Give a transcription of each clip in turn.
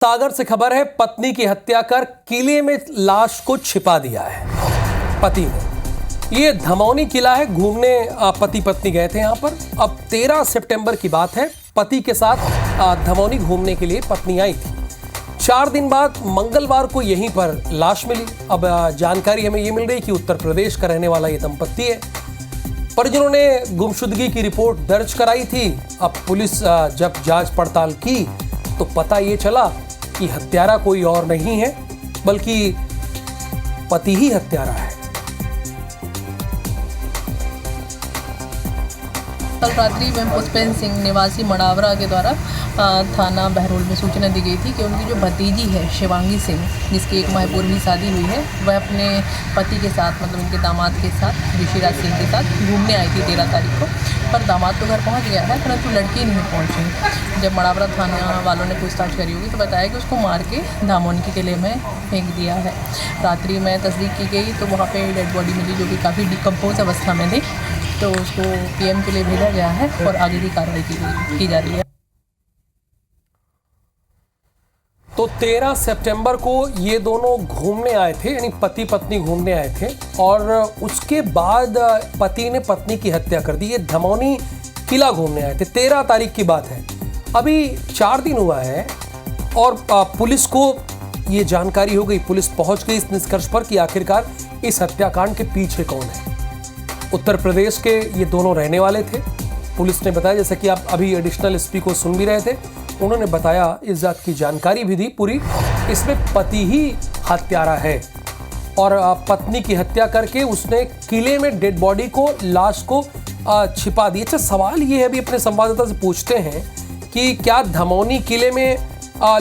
सागर से खबर है, पत्नी की हत्या कर किले में लाश को छिपा दिया है पति ने। ये धमौनी किला है, घूमने पति पत्नी गए थे यहां पर। अब 13 सितंबर की बात है, पति के साथ धमौनी घूमने के लिए पत्नी आई थी। 4 दिन बाद मंगलवार को यहीं पर लाश मिली। अब जानकारी हमें ये मिल रही कि उत्तर प्रदेश का रहने वाला ये दंपत्ति है। परिजनों ने गुमशुदगी की रिपोर्ट दर्ज कराई थी। अब पुलिस जब जांच पड़ताल की तो पता ये चला कि हत्यारा कोई और नहीं है बल्कि पति ही हत्यारा है। कल रात्रि में पुष्पेंद्र सिंह निवासी मड़ावरा के द्वारा थाना बहरोल में सूचना दी गई थी कि उनकी जो भतीजी है शिवांगी सिंह, जिसकी 1 माह पूर्व ही शादी हुई है, वह अपने पति के साथ मतलब उनके दामाद के साथ ऋषिराज सिंह के साथ घूमने आई थी 13 तारीख को। पर दामाद तो घर पहुंच गया है, परंतु लड़की नहीं पहुंची। जब मड़ावरा थाना वालों ने पूछताछ करी होगी तो बताया कि उसको मार के धामोनी के किले में फेंक दिया है। रात्रि में तस्दीक की गई तो वहाँ पे डेड बॉडी मिली जो कि काफ़ी डिकम्पोज अवस्था में थी, तो उसको पीएम के लिए भेजा गया है और आगे की कार्रवाई की जा रही है। तो 13 सितंबर को ये दोनों घूमने आए थे, यानी पति पत्नी घूमने आए थे और उसके बाद पति ने पत्नी की हत्या कर दी। ये धमौनी किला घूमने आए थे, 13 तारीख की बात है। अभी 4 दिन हुआ है और पुलिस को ये जानकारी हो गई, पुलिस पहुंच गई इस निष्कर्ष पर कि आखिरकार इस हत्याकांड के पीछे कौन है। उत्तर प्रदेश के ये दोनों रहने वाले थे। पुलिस ने बताया, जैसे कि आप अभी एडिशनल एसपी को सुन भी रहे थे, उन्होंने बताया, इस बात की जानकारी भी दी पूरी, इसमें पति ही हत्यारा है और पत्नी की हत्या करके उसने किले में डेड बॉडी को, लाश को छिपा दिया। अच्छा, सवाल ये है, अभी अपने संवाददाता से पूछते हैं कि क्या धमौनी किले में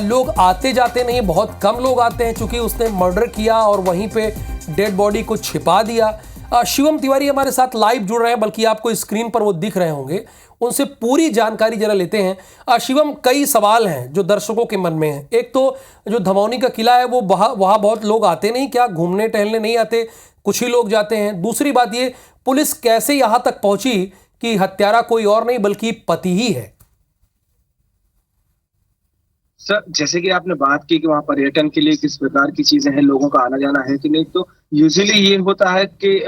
लोग आते जाते नहीं, बहुत कम लोग आते हैं, चूंकि उसने मर्डर किया और वहीं पे डेड बॉडी को छिपा दिया। शिवम तिवारी हमारे साथ लाइव जुड़ रहे हैं, बल्कि आपको स्क्रीन पर वो दिख रहे होंगे, उनसे पूरी जानकारी जरा लेते हैं। शिवम, कई सवाल हैं जो दर्शकों के मन में हैं। एक तो जो धमौनी का किला है वो वहाँ बहुत लोग आते नहीं, क्या घूमने टहलने नहीं आते, कुछ ही लोग जाते हैं। दूसरी बात ये, पुलिस कैसे यहाँ तक पहुंची कि हत्यारा कोई और नहीं बल्कि पति ही है? सर, जैसे कि आपने बात की कि वहाँ पर्यटन के लिए किस प्रकार की चीजें हैं, लोगों का आना जाना है कि नहीं, तो यूजुअली ये होता है कि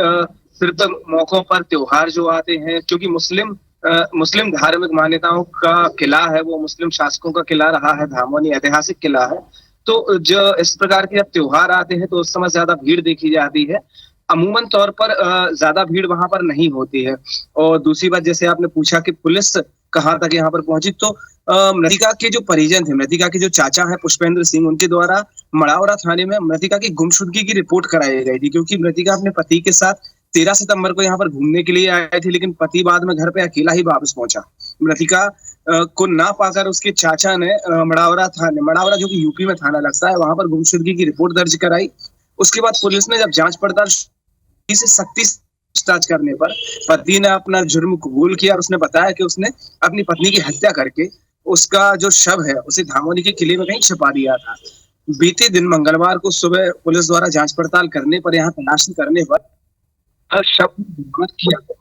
सिर्फ मौकों पर त्योहार जो आते हैं, क्योंकि मुस्लिम धार्मिक मान्यताओं का किला है, वो मुस्लिम शासकों का किला रहा है, धामौनी ऐतिहासिक किला है। तो जो इस प्रकार के जब त्योहार आते हैं तो उस समय ज्यादा भीड़ देखी जाती है। अमूमन तौर पर ज्यादा भीड़ वहां पर नहीं होती है। और दूसरी बात, जैसे आपने पूछा कि पुलिस कहाँ तक यहाँ पर पहुंची, तो मृतिका के जो परिजन थे, मृतिका के जो चाचा है पुष्पेंद्र सिंह, उनके द्वारा मड़ावरा थाने में मृतिका की गुमशुदगी की रिपोर्ट कराई गई थी, क्योंकि मृतिका अपने पति के साथ 13 सितंबर को यहाँ पर घूमने के लिए आए थे, लेकिन पति बाद में घर पे अकेला ही वापस पहुंचा। मृतिका को ना पाकर उसके चाचा ने मड़ावरा जो कि यूपी में थाना लगता है, वहां पर गुमशुदगी की रिपोर्ट दर्ज कराई। उसके बाद पुलिस ने जब जांच पड़ताल से सख्ती पूछताछ करने पर पति ने अपना जुर्म कबूल किया और उसने बताया कि उसने अपनी पत्नी की हत्या करके उसका जो शव है उसे धामौनी के किले में कहीं छिपा दिया था। बीते दिन मंगलवार को सुबह पुलिस द्वारा जांच पड़ताल करने पर, यहाँ तलाशी करने पर शव बरामद किया गया।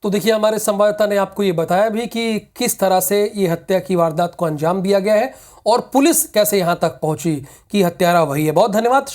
तो देखिए, हमारे संवाददाता ने आपको ये बताया भी कि किस तरह से ये हत्या की वारदात को अंजाम दिया गया है और पुलिस कैसे यहाँ तक पहुंची कि हत्यारा वही है। बहुत धन्यवाद।